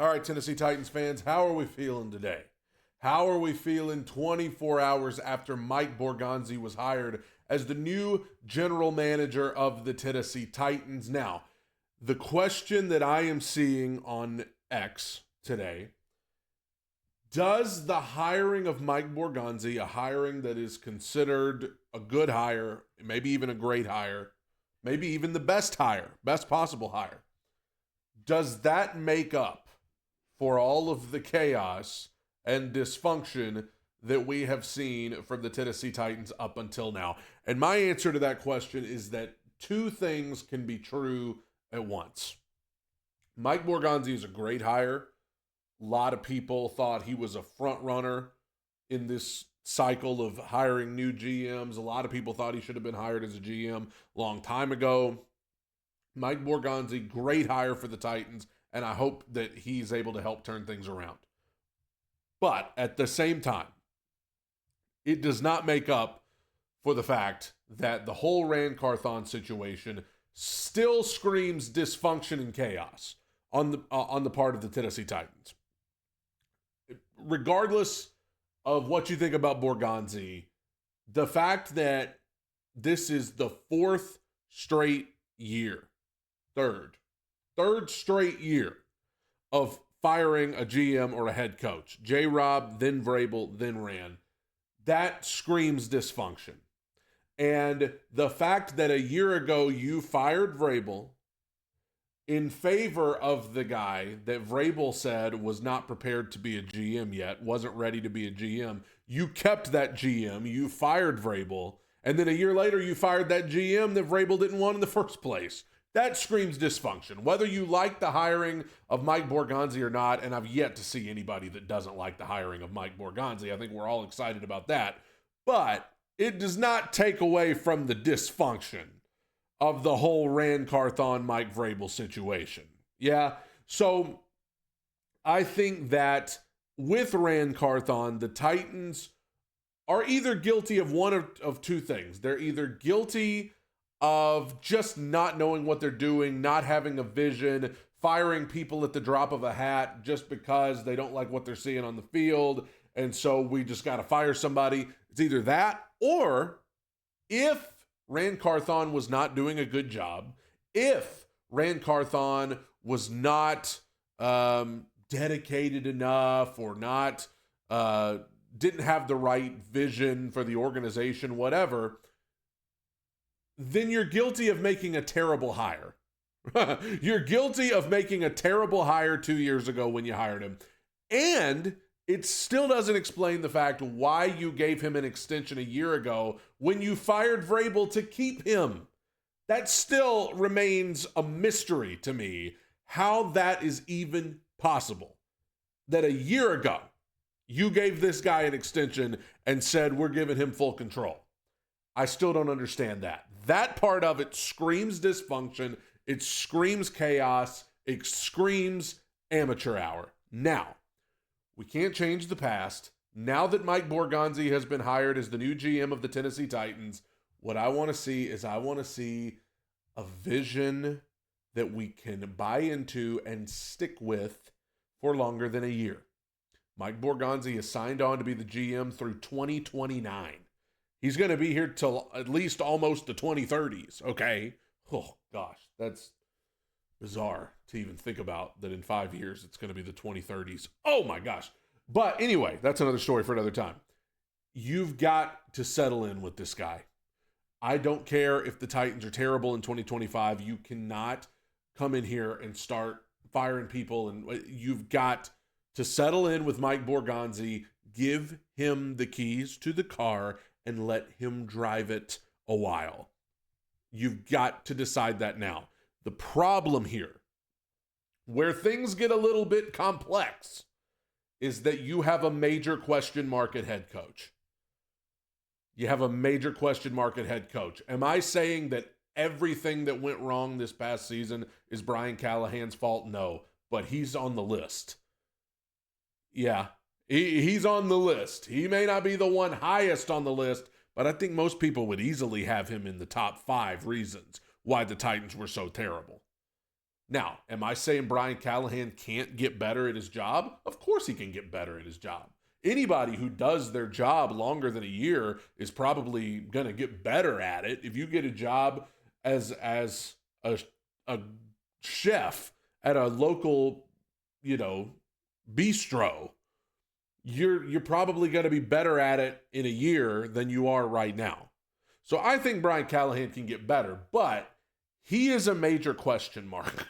All right, Tennessee Titans fans, how are we feeling today? How are we feeling 24 hours after Mike Borgonzi was hired as the new general manager of the Tennessee Titans? Now, the question that I am seeing on X today, does the hiring of Mike Borgonzi, a hiring that is considered a good hire, maybe even a great hire, maybe even the best hire, best possible hire, does that make up for all of the chaos and dysfunction that we have seen from the Tennessee Titans up until now? And my answer to that question is that two things can be true at once. Mike Borgonzi is a great hire. A lot of people thought he was a front runner in this cycle of hiring new GMs. A lot of people thought he should have been hired as a GM a long time ago. Mike Borgonzi, great hire for the Titans, and I hope that he's able to help turn things around. But at the same time, it does not make up for the fact that the whole Ran Carthon situation still screams dysfunction and chaos on the part of the Tennessee Titans. Regardless of what you think about Borgonzi, the fact that this is the fourth straight year, third straight year of firing a GM or a head coach, J-Rob, then Vrabel, then Ran, that screams dysfunction. And the fact that a year ago you fired Vrabel in favor of the guy that Vrabel said was not prepared to be a GM yet, wasn't ready to be a GM, you kept that GM, you fired Vrabel, and then a year later you fired that GM that Vrabel didn't want in the first place. That screams dysfunction. Whether you like the hiring of Mike Borgonzi or not, and I've yet to see anybody that doesn't like the hiring of Mike Borgonzi. I think we're all excited about that. But it does not take away from the dysfunction of the whole Ran Carthon, Mike Vrabel situation. Yeah, so I think that with Ran Carthon, the Titans are either guilty of one of two things. They're either guilty of just not knowing what they're doing, not having a vision, firing people at the drop of a hat just because they don't like what they're seeing on the field, and so we just got to fire somebody. It's either that, or if Ran Carthon was not doing a good job, if Ran Carthon was not dedicated enough or not didn't have the right vision for the organization, whatever, then you're guilty of making a terrible hire. You're guilty of making a terrible hire 2 years ago when you hired him. And it still doesn't explain the fact why you gave him an extension a year ago when you fired Vrabel to keep him. That still remains a mystery to me, how that is even possible. That a year ago, you gave this guy an extension and said, we're giving him full control. I still don't understand that. That part of it screams dysfunction. It screams chaos. It screams amateur hour. Now, we can't change the past. Now that Mike Borgonzi has been hired as the new GM of the Tennessee Titans, what I want to see is a vision that we can buy into and stick with for longer than a year. Mike Borgonzi is signed on to be the GM through 2029. He's going to be here till at least almost the 2030s, okay? Oh, gosh, that's bizarre to even think about that in 5 years it's going to be the 2030s. Oh, my gosh. But anyway, that's another story for another time. You've got to settle in with this guy. I don't care if the Titans are terrible in 2025. You cannot come in here and start firing people, and you've got to settle in with Mike Borgonzi, give him the keys to the car, and let him drive it a while. You've got to decide that now. The problem here, where things get a little bit complex, is that you have a major question mark at head coach. You have a major question mark at head coach. Am I saying that everything that went wrong this past season is Brian Callahan's fault? No, but he's on the list. Yeah, he's on the list. He may not be the one highest on the list, but I think most people would easily have him in the top 5 reasons why the Titans were so terrible. Now, am I saying Brian Callahan can't get better at his job? Of course he can get better at his job. Anybody who does their job longer than a year is probably going to get better at it. If you get a job as a chef at a local, bistro, you're probably going to be better at it in a year than you are right now. So I think Brian Callahan can get better, but he is a major question mark.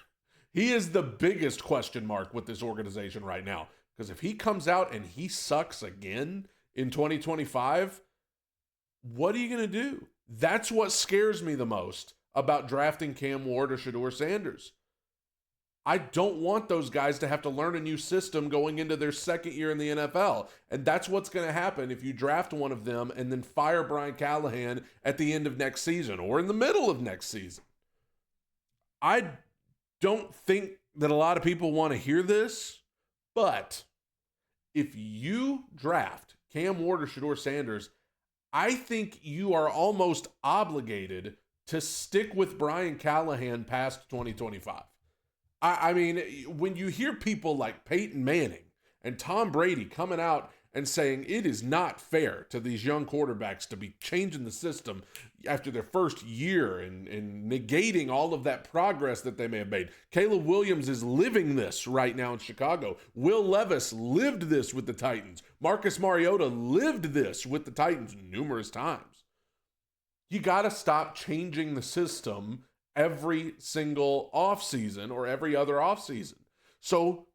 He is the biggest question mark with this organization right now. Because if he comes out and he sucks again in 2025, what are you going to do? That's what scares me the most about drafting Cam Ward or Shedeur Sanders. I don't want those guys to have to learn a new system going into their second year in the NFL. And that's what's going to happen if you draft one of them and then fire Brian Callahan at the end of next season or in the middle of next season. I don't think that a lot of people want to hear this, but if you draft Cam Ward or Shedeur Sanders, I think you are almost obligated to stick with Brian Callahan past 2025. I mean, when you hear people like Peyton Manning and Tom Brady coming out and saying it is not fair to these young quarterbacks to be changing the system after their first year and negating all of that progress that they may have made. Caleb Williams is living this right now in Chicago. Will Levis lived this with the Titans. Marcus Mariota lived this with the Titans numerous times. You got to stop changing the system every single offseason or every other offseason. So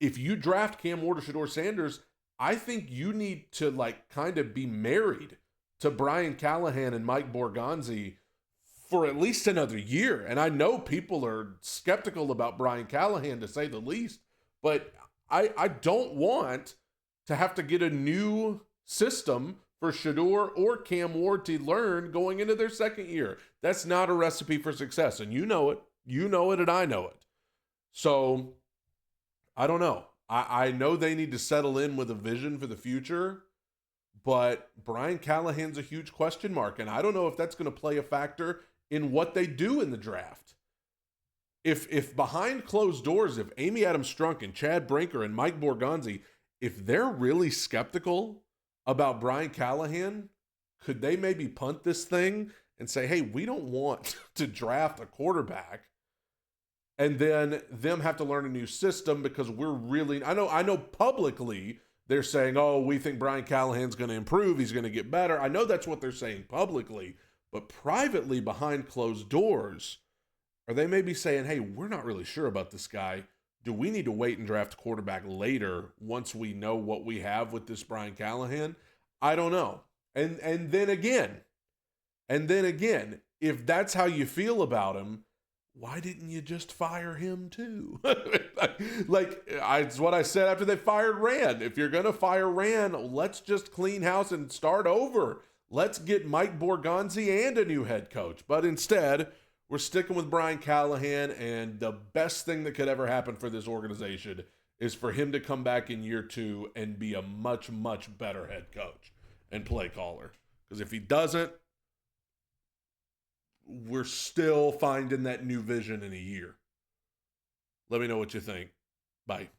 if you draft Cam Ward or Shedeur Sanders, I think you need to kind of be married to Brian Callahan and Mike Borgonzi for at least another year. And I know people are skeptical about Brian Callahan, to say the least, but I don't want to have to get a new system for Shedeur or Cam Ward to learn going into their second year. That's not a recipe for success. And you know it. You know it and I know it. So I don't know. I know they need to settle in with a vision for the future, but Brian Callahan's a huge question mark, and I don't know if that's going to play a factor in what they do in the draft. If behind closed doors, if Amy Adams Strunk and Chad Brinker and Mike Borgonzi, if they're really skeptical about Brian Callahan, could they maybe punt this thing and say, hey, we don't want to draft a quarterback and then them have to learn a new system because we're really, I know publicly they're saying, oh, we think Brian Callahan's going to improve. He's going to get better. I know that's what they're saying publicly, but privately behind closed doors, are they maybe saying, hey, we're not really sure about this guy. Do we need to wait and draft a quarterback later once we know what we have with this Brian Callahan? I don't know. And then again, if that's how you feel about him, why didn't you just fire him too? It's what I said after they fired Rand. If you're going to fire Rand, let's just clean house and start over. Let's get Mike Borgonzi and a new head coach. But instead, we're sticking with Brian Callahan, and the best thing that could ever happen for this organization is for him to come back in year 2 and be a much, much better head coach and play caller. Because if he doesn't, we're still finding that new vision in a year. Let me know what you think. Bye.